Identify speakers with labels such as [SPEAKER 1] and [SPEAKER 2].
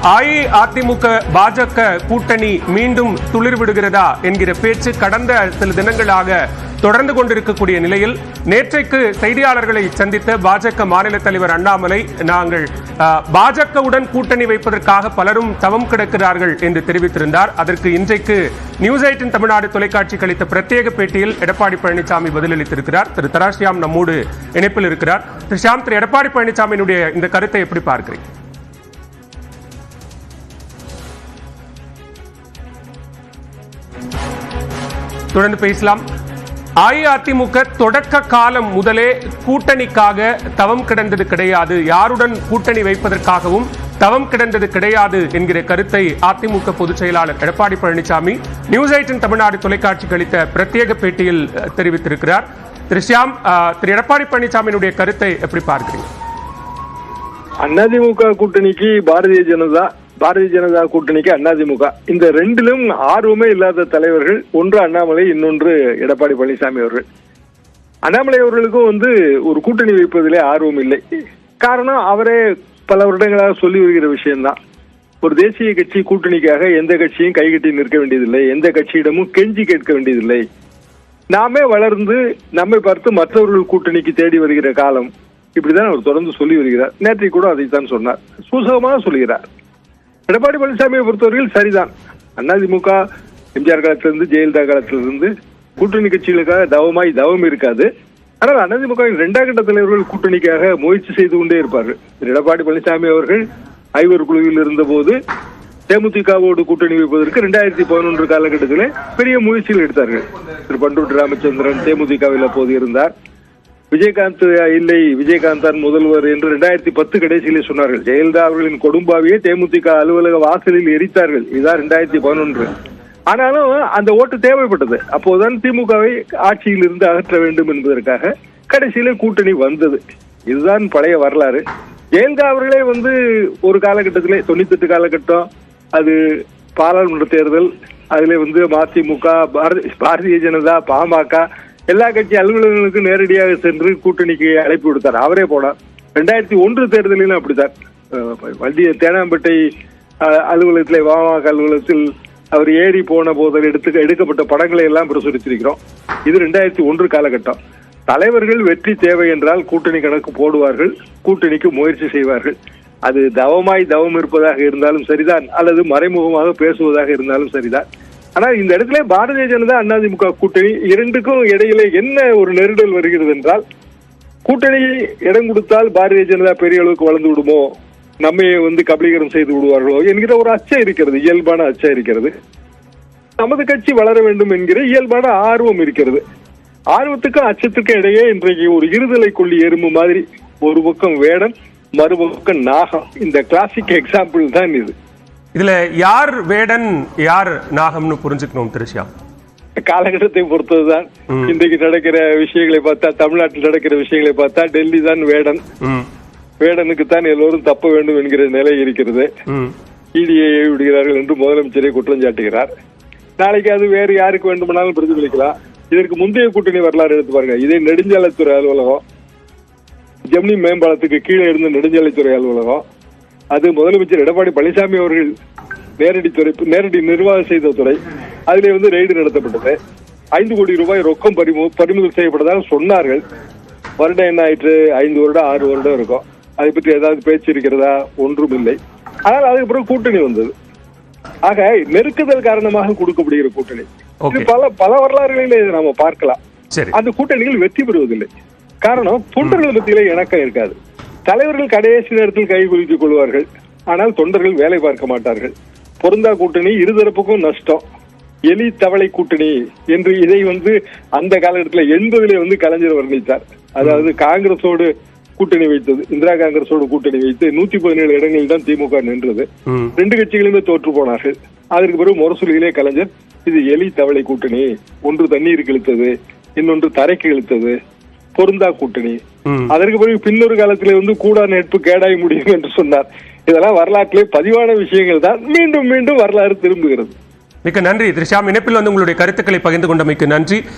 [SPEAKER 1] அஇஅதிமுக பாஜக கூட்டணி மீண்டும் துளிர்விடுகிறதா என்கிற பேச்சு கடந்த சில தினங்களாக தொடர்ந்து கொண்டிருக்கக்கூடிய நிலையில் நேற்றைக்கு செய்தியாளர்களை சந்தித்த பாஜக மாநில தலைவர் அண்ணாமலை, நாங்கள் பாஜகவுடன் கூட்டணி வைப்பதற்காக பலரும் தவம் கிடக்கிறார்கள் என்று தெரிவித்திருந்தார். அதற்கு இன்றைக்கு நியூஸ் 18 தமிழ்நாடு தொலைக்காட்சிக்கு அளித்த பிரத்யேக பேட்டியில் எடப்பாடி பழனிசாமி பதிலளித்திருக்கிறார். திரு தராசியாம் நம்மோடு இணைப்பில் இருக்கிறார். திரு ஷியாம், திரு எடப்பாடி பழனிசாமியினுடைய இந்த கருத்தை எப்படி பார்க்கிறீங்க? தொடர்ந்து பேசலாம். அஇஅதிமுக தொடக்க காலம் முதலே கூட்டணிக்காக தவம் கிடந்தது கிடையாது, யாருடன் கூட்டணி வைப்பதற்காகவும் தவம் கிடந்தது கிடையாது என்கிற கருத்தை அதிமுக பொதுச் செயலாளர் எடப்பாடி பழனிசாமி நியூஸ் 18 தமிழ்நாடு தொலைக்காட்சிக்கு அளித்த பிரத்யேக பேட்டியில் தெரிவித்திருக்கிறார். திரு ஷியாம், திரு எடப்பாடி பழனிசாமியினுடைய கருத்தை எப்படி பார்க்கிறீங்க?
[SPEAKER 2] அதிமுக கூட்டணிக்கு பாரதிய ஜனதா கூட்டணிக்கு அதிமுக, இந்த ரெண்டிலும் ஆர்வமே இல்லாத தலைவர்கள், ஒன்று அண்ணாமலை, இன்னொன்று எடப்பாடி பழனிசாமி அவர்கள். அண்ணாமலை அவர்களுக்கும் ஒரு கூட்டணி வைப்பதிலே ஆர்வம் இல்லை. காரணம், அவரே பல வருடங்களாக சொல்லி வருகிற விஷயம்தான். ஒரு தேசிய கட்சி கூட்டணிக்காக எந்த கட்சியும் கைகட்டி நிற்க வேண்டியதில்லை, எந்த கட்சியிடமும் கெஞ்சி கேட்க வேண்டியதில்லை. நாமே வளர்ந்து நம்மை பார்த்து மற்றவர்கள் கூட்டணிக்கு தேடி வருகிற காலம், இப்படிதான் அவர் தொடர்ந்து சொல்லி வருகிறார். நேற்றைக்கு கூட அதைத்தான் சொன்னார், சூசகமாக சொல்கிறார். எடப்பாடி பழனிசாமியை பொறுத்தவரையில் சரிதான். அதிமுக எம்ஜிஆர் காலத்திலிருந்து ஜெயலலிதா காலத்திலிருந்து கூட்டணி கட்சிகளுக்காக தவம் இருக்காது. ஆனால் அதிமுக இரண்டாம் கட்ட தலைவர்கள் கூட்டணிக்காக முயற்சி செய்து கொண்டே இருப்பார்கள். எடப்பாடி பழனிசாமி அவர்கள் ஐவர் குழுவில் இருந்த போது தேமுதிகவோடு கூட்டணி வைப்பதற்கு 2011 காலகட்டத்திலே பெரிய முயற்சிகள் எடுத்தார்கள். திரு பண்டூட்டி ராமச்சந்திரன் தேமுதிகவில் அப்போது இருந்தார். விஜயகாந்த் இல்லை, விஜயகாந்த் தான் முதல்வர் என்று 2010 கடைசியிலே சொன்னார்கள். ஜெயலலிதா அவர்களின் கொடும்பாவியை தேமுதிக அலுவலக வாசலில் எரித்தார்கள். இதுதான் 2011. ஆனாலும் அந்த ஓட்டு தேவைப்பட்டது. அப்போதுதான் திமுகவை ஆட்சியில் இருந்து அகற்ற வேண்டும் என்பதற்காக கடைசியிலே கூட்டணி வந்தது. இதுதான் பழைய வரலாறு. ஜெயலலிதா அவர்களே ஒரு காலகட்டத்திலே 98 காலகட்டம், அது பாராளுமன்ற தேர்தல், அதிலே மதிமுக, பாரதிய ஜனதா, பாமக எல்லா கட்சி அலுவலர்களுக்கு நேரடியாக சென்று கூட்டணிக்கு அழைப்பு விடுத்தார். அவரே போனார். 2001 தேர்தலிலும் அப்படித்தான். தேனாம்பேட்டை அலுவலகத்தில், பாமக அலுவலகத்தில் அவர் ஏறி போன போது எடுக்கப்பட்ட படங்களை எல்லாம் பிரசுரித்திருக்கிறோம். இது 2001 காலகட்டம். தலைவர்கள் வெற்றி தேவை என்றால் கூட்டணி கணக்கு போடுவார்கள், கூட்டணிக்கு முயற்சி செய்வார்கள். அது தவம் இருப்பதாக இருந்தாலும் சரிதான், அல்லது மறைமுகமாக பேசுவதாக இருந்தாலும் சரிதான். ஆனால் இந்த இடத்துல பாரதிய ஜனதா அதிமுக கூட்டணி இரண்டுக்கும் இடையிலே என்ன ஒரு நெருடல் வருகிறது என்றால், கூட்டணி இடம் கொடுத்தால் பாரதிய ஜனதா பெரிய அளவுக்கு வளர்ந்து விடுமோ, நம்மை கபலீகரம் செய்து விடுவார்களோ என்கிற ஒரு அச்சம் இருக்கிறது, இயல்பான அச்சம் இருக்கிறது. நமது கட்சி வளர வேண்டும் என்கிற இயல்பான ஆர்வம் இருக்கிறது. ஆர்வத்துக்கும் அச்சத்துக்கும் இடையே இன்றைக்கு ஒரு இருதலை கொள்ளி எறும்பு மாதிரி, ஒரு பக்கம் வேடன், மறுபக்கம் நாகம். இந்த கிளாசிக் எக்ஸாம்பிள் தான் இது.
[SPEAKER 1] இதுல யார் வேடன் யார் நாகம்னு புரிஞ்சுக்கணும் திரு ஷியாம்?
[SPEAKER 2] காலகட்டத்தை பொறுத்ததுதான். இன்றைக்கு நடக்கிற விஷயங்களை பார்த்தா, தமிழ்நாட்டில் நடக்கிற விஷயங்களை பார்த்தா டெல்லி தான் வேடன். வேடனுக்கு தான் எல்லோரும் தப்ப வேண்டும் என்கிற நிலை இருக்கிறது. இடியை விடுகிறார்கள் என்று முதலமைச்சரை குற்றம் சாட்டுகிறார். நாளைக்கு அது வேறு யாருக்கு வேண்டுமானாலும் பிரதிபலிக்கலாம். இதற்கு முந்தைய கூட்டணி வரலாறு எடுத்து பாருங்க. இதே நெடுஞ்சாலைத்துறை அலுவலகம், ஜெமினி மேம்பாலத்துக்கு கீழே இருந்த நெடுஞ்சாலைத்துறை அலுவலகம், அது முதலமைச்சர் எடப்பாடி பழனிசாமி அவர்கள் நேரடி நிர்வாகம் செய்த துறை. அதிலே ரெய்டு நடத்தப்பட்டது. 5 கோடி ரூபாய் ரொக்கம் பறிமுதல் செய்யப்பட்டதாக சொன்னார்கள். வருடம் என்ன ஆயிற்று? 5 வருடம் 6 வருடம் இருக்கும். அதை பற்றி ஏதாவது பேச்சு இருக்கிறதா? ஒன்றும் இல்லை. ஆனால் அதுக்கு பிறகு கூட்டணி வந்தது. ஆக நெருக்குதல் காரணமாக கொடுக்கப்படுகிற கூட்டணி. பல வரலாறுகளிலே நாம பார்க்கலாம். அந்த கூட்டணிகள் வெற்றி பெறுவதில்லை. காரணம், தொண்டர்கள் மத்தியிலே இணக்கம் இருக்காது. தலைவர்கள் கடைசி நேரத்தில் கை குலுக்கிக் கொள்வார்கள், ஆனால் தொண்டர்கள் வேலை பார்க்க மாட்டார்கள். பொருந்தா கூட்டணி, இருதரப்புக்கும் நஷ்டம். எலி தவளை கூட்டணி என்று இதை அந்த காலகட்டத்தில் 80லே கலைஞர் வர்ணித்தார். அதாவது காங்கிரஸோடு கூட்டணி வைத்தது, இந்திரா காங்கிரஸோடு கூட்டணி வைத்து 117 இடங்களில் தான் திமுக நின்றது. 2 கட்சிகளுமே தோற்று போனார்கள். அதற்கு பிறகு முரசொலியிலே கலைஞர், இது எலி தவளை கூட்டணி, ஒன்று தண்ணீருக்கு இழுத்தது, இன்னொன்று தரைக்கு இழுத்தது, பொருந்தா கூட்டணி. அதற்கு பிறகு பின்னொரு காலத்திலே கூடா நட்பு கேடாய் முடியும் என்று சொன்னார். இதெல்லாம் வரலாற்றிலே பதிவான விஷயங்கள் தான். மீண்டும் மீண்டும் வரலாறு திரும்புகிறது.
[SPEAKER 1] மிக்க நன்றி திரு ஷியாம். இணைப்பில் உங்களுடைய கருத்துக்களை பகிர்ந்து கொண்டமைக்கு நன்றி.